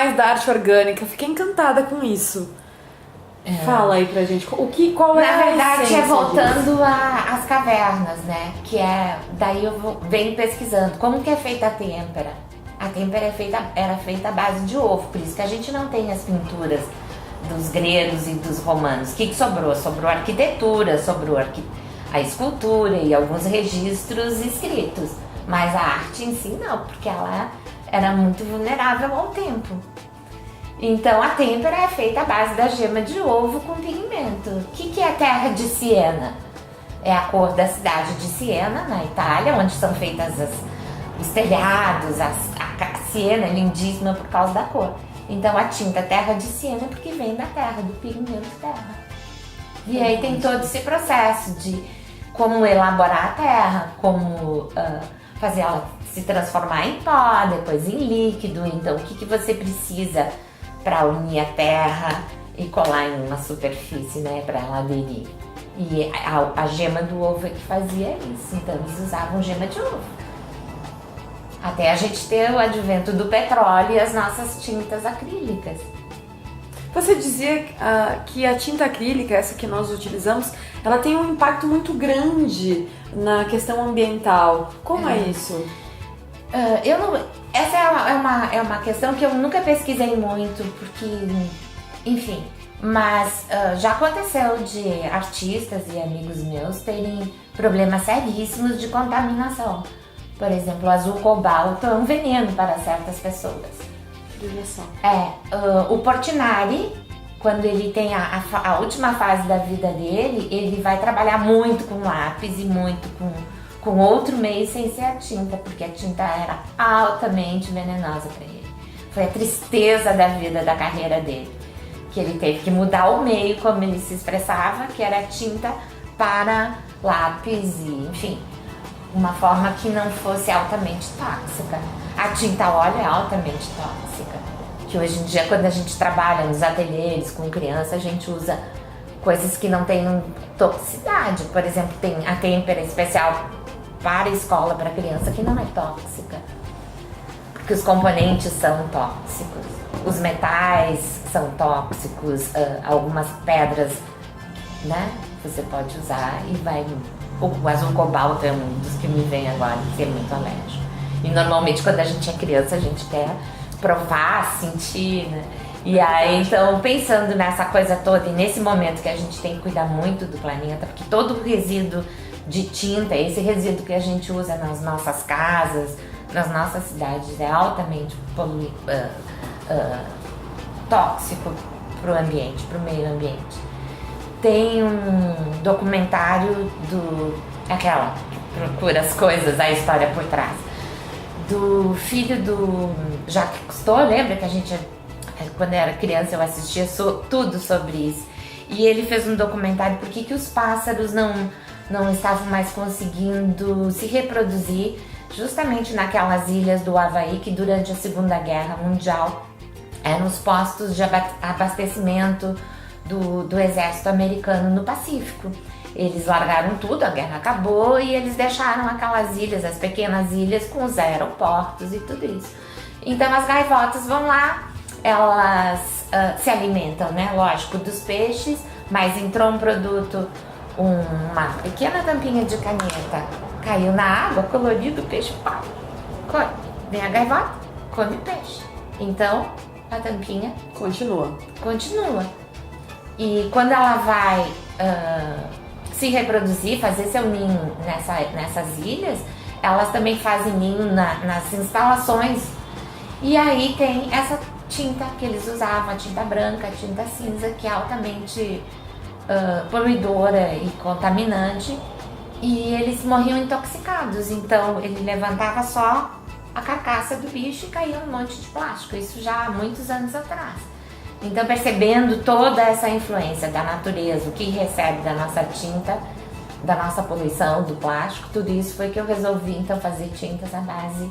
mais da arte orgânica. Fiquei encantada com isso. Fala aí pra gente, qual é a Na verdade, essência voltando às cavernas, né? Que daí eu venho pesquisando como que é feita a têmpera. A têmpera era feita à base de ovo, por isso que a gente não tem as pinturas dos gregos e dos romanos. O que sobrou? Sobrou a arquitetura, sobrou a escultura e alguns registros escritos. Mas a arte em si não, porque ela era muito vulnerável ao tempo. Então a têmpera é feita à base da gema de ovo com pigmento. O que é a terra de Siena? É a cor da cidade de Siena, na Itália, onde são feitas os telhados, a Siena é lindíssima por causa da cor. Então a tinta terra de Siena é porque vem da terra, do pigmento terra. E aí tem todo esse processo de como elaborar a terra, como fazer ela se transformar em pó, depois em líquido. Então o que você precisa para unir a terra e colar em uma superfície, né, para ela aderir. E a gema do ovo é que fazia isso, então eles usavam gema de ovo. Até a gente ter o advento do petróleo e as nossas tintas acrílicas. Você dizia que a tinta acrílica, essa que nós utilizamos, ela tem um impacto muito grande na questão ambiental. Como é isso? Essa é uma questão que eu nunca pesquisei muito, porque, enfim, mas já aconteceu de artistas e amigos meus terem problemas seríssimos de contaminação. Por exemplo, o azul cobalto é um veneno para certas pessoas. O Portinari, quando ele tem a última fase da vida dele, ele vai trabalhar muito com lápis e muito com outro meio sem ser a tinta, porque a tinta era altamente venenosa para ele. Foi a tristeza da vida, da carreira dele, que ele teve que mudar o meio como ele se expressava, que era tinta para lápis e, enfim, uma forma que não fosse altamente tóxica. A tinta óleo é altamente tóxica, que hoje em dia, quando a gente trabalha nos ateliês com criança, a gente usa coisas que não têm toxicidade. Por exemplo, tem a têmpera especial para a escola, para a criança, que não é tóxica, porque os componentes são tóxicos, os metais são tóxicos, algumas pedras, né, você pode usar e vai... O azul cobalto é um dos que me vem agora, que é muito alérgico. E normalmente quando a gente é criança a gente quer provar, sentir, né? E aí, então, pensando nessa coisa toda e nesse momento que a gente tem que cuidar muito do planeta, porque todo o resíduo de tinta, esse resíduo que a gente usa nas nossas casas, nas nossas cidades, é altamente tóxico para o ambiente, para o meio ambiente. Tem um documentário aquela que procura as coisas, a história por trás, do filho do Jacques Cousteau. Lembra que a gente, quando era criança, eu assistia tudo sobre isso. E ele fez um documentário por que os pássaros não estavam mais conseguindo se reproduzir, justamente naquelas ilhas do Havaí que durante a Segunda Guerra Mundial eram os postos de abastecimento do exército americano no Pacífico. Eles largaram tudo, a guerra acabou e eles deixaram aquelas ilhas, as pequenas ilhas com os aeroportos e tudo isso. Então as gaivotas vão lá, elas se alimentam, né, lógico, dos peixes, mas entrou um produto, uma pequena tampinha de caneta, caiu na água, colorido, o peixe, pá, vem a gaivota, come peixe. Então a tampinha continua. E quando ela vai se reproduzir, fazer seu ninho nessas ilhas, elas também fazem ninho nas instalações. E aí tem essa tinta que eles usavam, a tinta branca, a tinta cinza, que é altamente poluidora e contaminante. E eles morriam intoxicados, então ele levantava só a carcaça do bicho e caía um monte de plástico, isso já há muitos anos atrás. Então, percebendo toda essa influência da natureza, o que recebe da nossa tinta, da nossa poluição, do plástico, tudo isso foi que eu resolvi então fazer tintas à base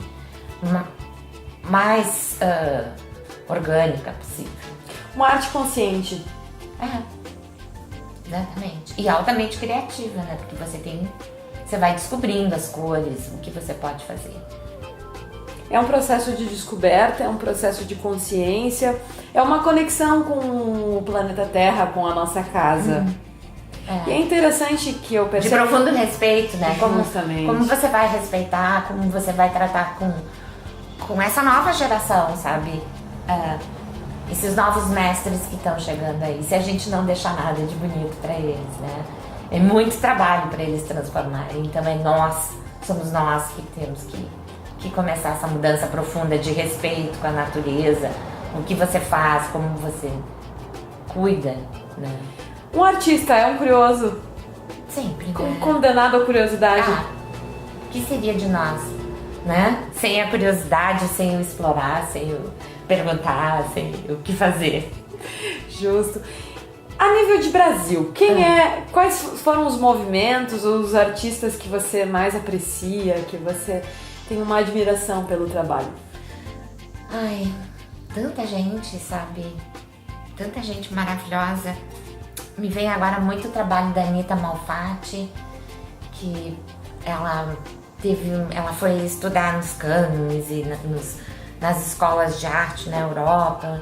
mais orgânica possível. Uma arte consciente. Exatamente. E altamente criativa, né? Porque você vai descobrindo as cores, o que você pode fazer. é um processo de descoberta, é um processo de consciência, é uma conexão com o planeta Terra, com a nossa casa. E é interessante que eu percebo... De profundo respeito, né? Justamente. Como você vai respeitar, como você vai tratar com essa nova geração, sabe? Esses novos mestres que estão chegando aí. Se a gente não deixar nada de bonito para eles, né? É muito trabalho para eles transformarem. Então somos nós que temos que começar essa mudança profunda de respeito com a natureza, o que você faz, como você cuida, né? Um artista é um curioso. Sempre. Condenado à curiosidade. O que seria de nós, né? Sem a curiosidade, sem o explorar, sem o perguntar, sem o que fazer. Justo. A nível de Brasil, quais foram os movimentos, os artistas que você mais aprecia, que você tem uma admiração pelo trabalho? Ai, tanta gente, sabe? Tanta gente maravilhosa. Me vem agora muito o trabalho da Anita Malfatti, que ela foi estudar nos cânones e nas escolas de arte na Europa,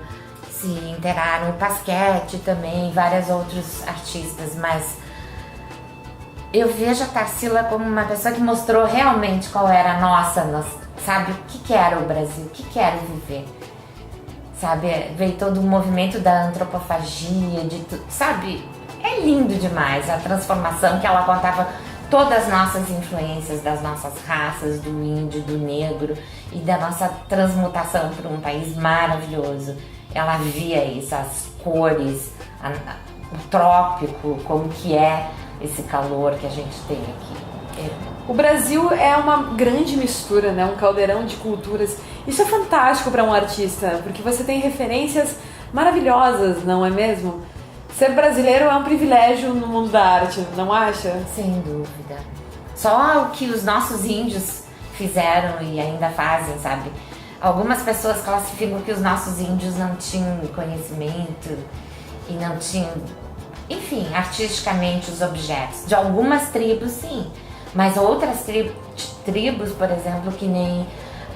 se inteiraram o Pasquete também, vários outros artistas, mas eu vejo a Tarsila como uma pessoa que mostrou realmente qual era a nossa, sabe, o que era o Brasil, o que era viver. Sabe, veio todo o movimento da antropofagia, de tudo, sabe? É lindo demais a transformação que ela contava, todas as nossas influências das nossas raças, do índio, do negro e da nossa transmutação para um país maravilhoso. Ela via isso, as cores, o trópico, como que é esse calor que a gente tem aqui. O Brasil é uma grande mistura, né? Um caldeirão de culturas. Isso é fantástico para um artista, porque você tem referências maravilhosas, não é mesmo? Ser brasileiro é um privilégio no mundo da arte, não acha? Sem dúvida. Só o que os nossos índios fizeram e ainda fazem, sabe? Algumas pessoas classificam que os nossos índios não tinham conhecimento e não tinham, enfim, artisticamente os objetos. De algumas tribos, sim. Mas outras tribos, por exemplo, que nem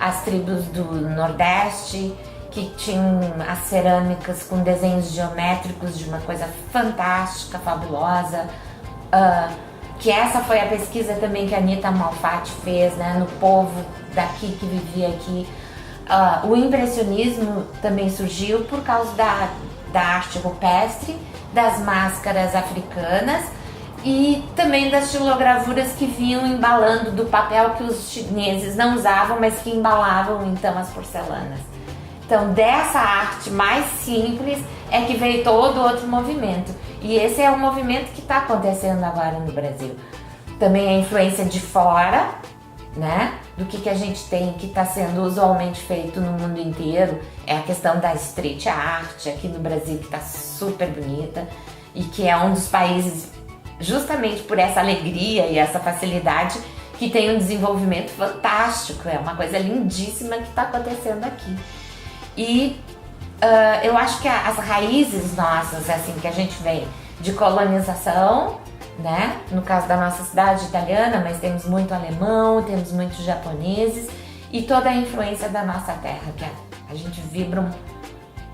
as tribos do Nordeste, que tinham as cerâmicas com desenhos geométricos de uma coisa fantástica, fabulosa, que essa foi a pesquisa também que a Anita Malfatti fez, né, no povo daqui que vivia aqui. O impressionismo também surgiu por causa da arte rupestre, das máscaras africanas e também das xilogravuras que vinham embalando do papel que os chineses não usavam, mas que embalavam então as porcelanas. Então dessa arte mais simples é que veio todo outro movimento. E esse é o movimento que está acontecendo agora no Brasil. Também a influência de fora, né? Do que a gente tem, que está sendo usualmente feito no mundo inteiro, é a questão da street art aqui no Brasil, que está super bonita e que é um dos países, justamente por essa alegria e essa facilidade, que tem um desenvolvimento fantástico. É uma coisa lindíssima que está acontecendo aqui. E eu acho que as raízes nossas, assim, que a gente vem de colonização, né? No caso da nossa cidade italiana, mas temos muito alemão, temos muitos japoneses e toda a influência da nossa terra, que a gente vibra.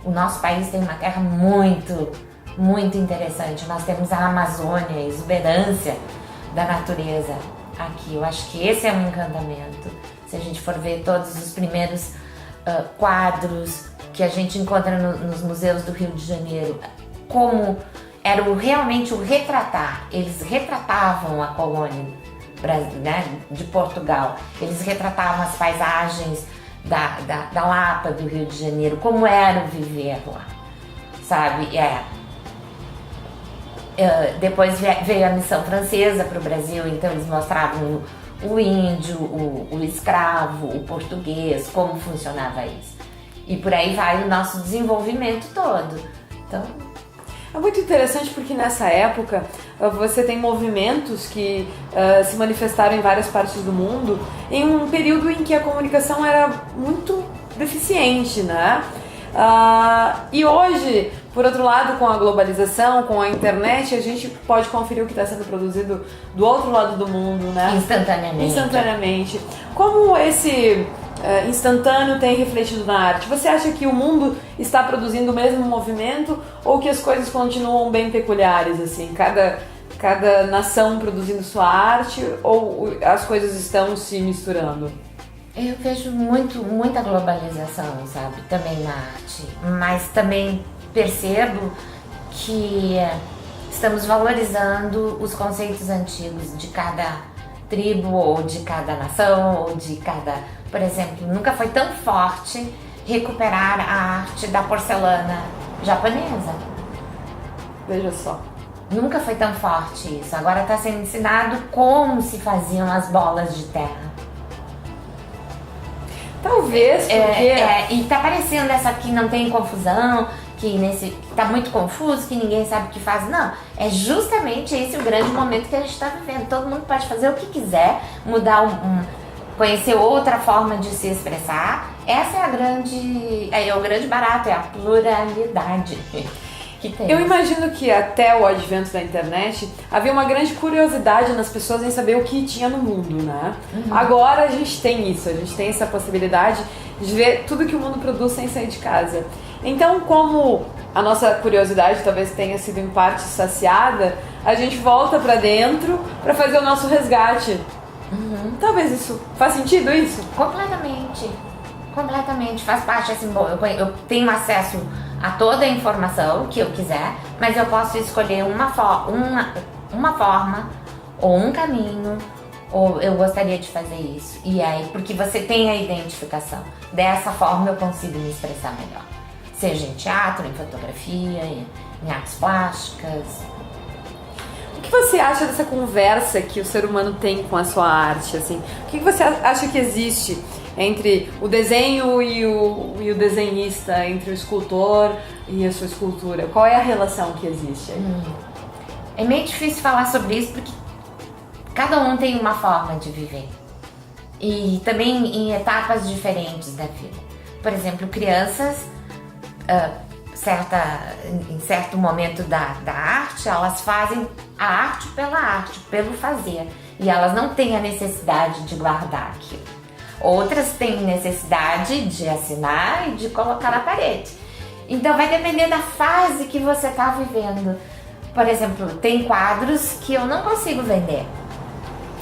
O nosso país tem uma terra muito, muito interessante. Nós temos a Amazônia, a exuberância da natureza aqui. Eu acho que esse é um encantamento. Se a gente for ver todos os primeiros quadros que a gente encontra nos museus do Rio de Janeiro, como era realmente o retratar. Eles retratavam a colônia, né, de Portugal. Eles retratavam as paisagens da Lapa, do Rio de Janeiro, como era viver lá, sabe? Depois veio a missão francesa para o Brasil, então eles mostravam o índio, o escravo, o português, como funcionava isso. E por aí vai o nosso desenvolvimento todo. Então, é muito interessante porque nessa época você tem movimentos que se manifestaram em várias partes do mundo em um período em que a comunicação era muito deficiente, né? E hoje, por outro lado, com a globalização, com a internet, a gente pode conferir o que está sendo produzido do outro lado do mundo, né? Instantaneamente. Como esse instantâneo tem refletido na arte? Você acha que o mundo está produzindo o mesmo movimento ou que as coisas continuam bem peculiares, assim, cada nação produzindo sua arte, ou as coisas estão se misturando? Eu vejo muita globalização, sabe, também na arte, mas também percebo que estamos valorizando os conceitos antigos de cada tribo, ou de cada nação, ou de cada... Por exemplo, nunca foi tão forte recuperar a arte da porcelana japonesa. Veja só. Nunca foi tão forte isso. Agora está sendo ensinado como se faziam as bolas de terra. Talvez porque... e tá parecendo essa aqui não tem confusão, que tá muito confuso, que ninguém sabe o que faz. Não, é justamente esse o grande momento que a gente está vivendo. Todo mundo pode fazer o que quiser, mudar conhecer outra forma de se expressar. Essa é o grande barato, é a pluralidade que tem. Eu imagino que até o advento da internet havia uma grande curiosidade nas pessoas em saber o que tinha no mundo, né? Uhum. Agora a gente tem isso, a gente tem essa possibilidade de ver tudo que o mundo produz sem sair de casa. Então, como a nossa curiosidade talvez tenha sido em parte saciada, a gente volta pra dentro pra fazer o nosso resgate. Uhum. Talvez isso... Faz sentido isso? Completamente. Faz parte, assim, bom, eu tenho acesso a toda a informação que eu quiser, mas eu posso escolher uma forma ou um caminho, ou eu gostaria de fazer isso. E aí, porque você tem a identificação. Dessa forma eu consigo me expressar melhor. Seja em teatro, em fotografia, em artes plásticas. O que você acha dessa conversa que o ser humano tem com a sua arte? Assim? O que você acha que existe entre o desenho e o desenhista, entre o escultor e a sua escultura? Qual é a relação que existe aí? É meio difícil falar sobre isso porque cada um tem uma forma de viver. E também em etapas diferentes da vida. Por exemplo, crianças, em certo momento da arte, elas fazem a arte pela arte, pelo fazer. E elas não têm a necessidade de guardar aquilo. Outras têm necessidade de assinar e de colocar na parede. Então vai depender da fase que você está vivendo. Por exemplo, tem quadros que eu não consigo vender.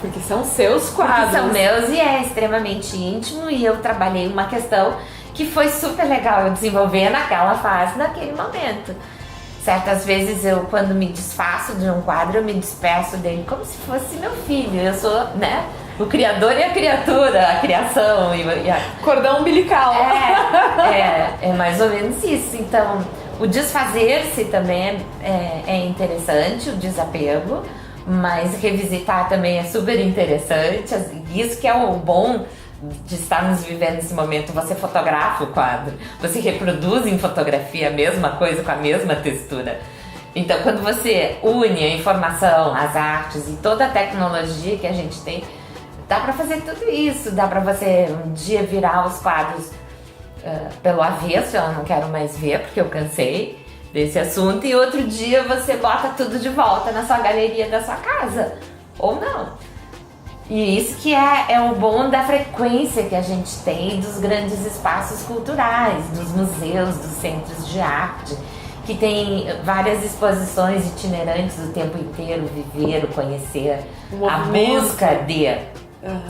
Porque são seus quadros. Porque são meus e é extremamente íntimo, e eu trabalhei uma questão que foi super legal eu desenvolver naquela fase, naquele momento. Certas vezes quando me desfaço de um quadro, eu me despeço dele como se fosse meu filho. Eu sou, né, o criador e a criatura, a criação. Cordão umbilical. É mais ou menos isso. Então, o desfazer-se também é interessante, o desapego. Mas revisitar também é super interessante. Isso que é o bom de estarmos vivendo nesse momento. Você fotografa o quadro, você reproduz em fotografia a mesma coisa com a mesma textura. Então, quando você une a informação, as artes e toda a tecnologia que a gente tem, dá pra fazer tudo isso. Dá pra você um dia virar os quadros pelo avesso, eu não quero mais ver porque eu cansei desse assunto, e outro dia você bota tudo de volta na sua galeria da sua casa, ou não. E isso que é o bom da frequência que a gente tem dos grandes espaços culturais, dos museus, dos centros de arte, que tem várias exposições itinerantes o tempo inteiro, viver, o conhecer, a busca de...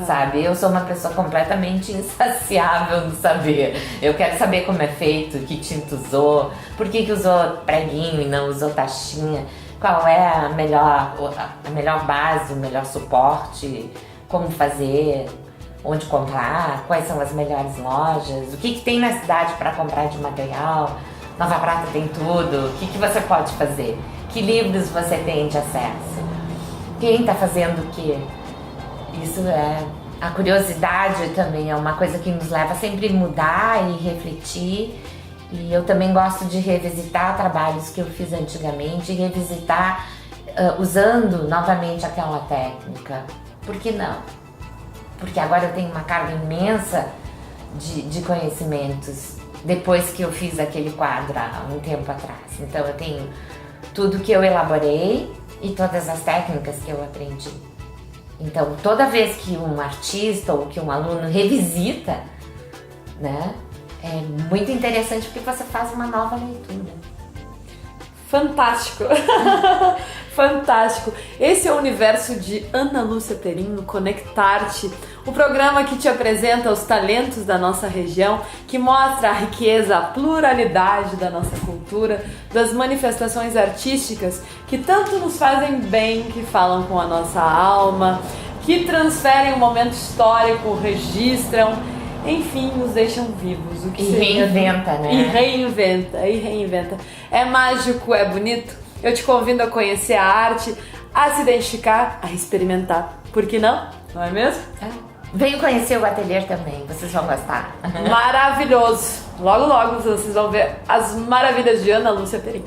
Sabe, eu sou uma pessoa completamente insaciável no saber. Eu quero saber como é feito, que tinta usou, por que usou preguinho e não usou taxinha, qual é a melhor base, o melhor suporte, como fazer, onde comprar, quais são as melhores lojas, o que tem na cidade para comprar de material. Nova Prata tem tudo. O que você pode fazer? Que livros você tem de acesso? Quem está fazendo o quê? Isso a curiosidade também é uma coisa que nos leva sempre a mudar e refletir. E eu também gosto de revisitar trabalhos que eu fiz antigamente, e revisitar usando novamente aquela técnica. Por que não? Porque agora eu tenho uma carga imensa de conhecimentos depois que eu fiz aquele quadro há um tempo atrás. Então eu tenho tudo que eu elaborei e todas as técnicas que eu aprendi. Então, toda vez que um artista ou que um aluno revisita né? É muito interessante porque você faz uma nova leitura. Fantástico! Fantástico! Esse é o universo de Ana Lúcia Perim no Conectar-te, o programa que te apresenta os talentos da nossa região, que mostra a riqueza, a pluralidade da nossa cultura, das manifestações artísticas que tanto nos fazem bem, que falam com a nossa alma, que transferem um momento histórico, registram, enfim, nos deixam vivos. O que E reinventa, né? E reinventa. É mágico, é bonito. Eu te convido a conhecer a arte, a se identificar, a experimentar. Por que não? Não é mesmo? Venham conhecer o ateliê também, vocês vão gostar. Maravilhoso! Logo, logo vocês vão ver as maravilhas de Ana Lúcia Perim.